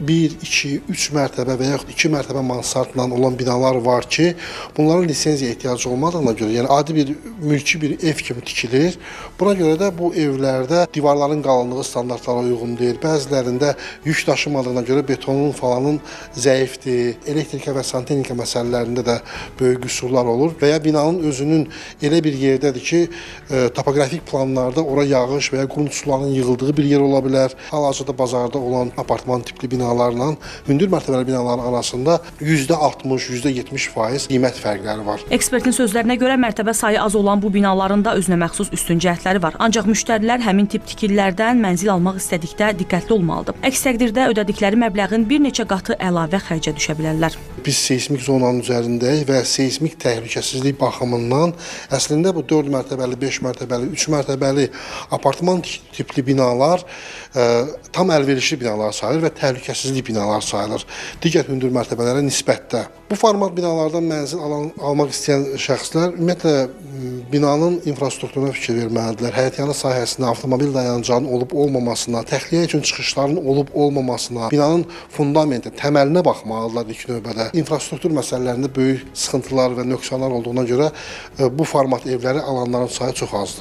1, 2, 3 mərtəbə və yaxud 2 mərtəbə mansardla olan binalar var ki, bunların lisenziyaya ehtiyacı olmadığına görə, yəni adi bir mülki bir ev kimi tikilir. Buna görə də bu evlərdə divarların qalınlığı standartlara uyğun deyil. Bəzilərində yük daşımadığına görə betonun falanın zəifdir. Elektrika və santexnika məsələlərində də böyük qüsurlar olur və ya binanın özünün elə bir yerdədir ki, topoqrafik planlarda ora yağış və ya qurut sularının yığıldığı bir yer ola bilər. Hal-hazırda bazarda olan apartman tipli binalarla hündür mərtəbəli binaların arasında %60, %70% qiymət fərqləri var. Ekspertin sözlərinə görə mərtəbə sayı az olan bu binaların da özünə məxsus üstün cəhətləri var. Ancaq müştərilər həmin tip tikililərdən mənzil almaq istədikdə diqqətli olmalıdır. Əks təqdirdə ödədikləri məbləğin bir neçə qatı əlavə xərcə düşə bilərlər. Biz seysmik zonanın üzərindəyik və seysmik təhlükəsizlik baxımından əslində bu 4 mərtəbəli, 5 mərtəbəli, 3 mərtəbəli apartman tipli binalar tam əlverişli binalar sayılır və təhlükəsizlik binalar sayılır digər hündür mərtəbələrə nisbətdə. Bu format binalardan mənzil almaq istəyən şəxslər ümumiyyətlə binanın infrastrukturuna fikir verməlidirlər. Həyətyanı sahəsində avtomobil dayanacağının olub-olmamasına, təxliyə üçün çıxışların olub-olmamasına, binanın fundamenti, təməlinə baxmalıdırlar ilk növbədə. İnfrastruktur məsələlərində böyük sıxıntılar və nöqsanlar olduğuna görə bu format evləri alanların sayı çox azdır.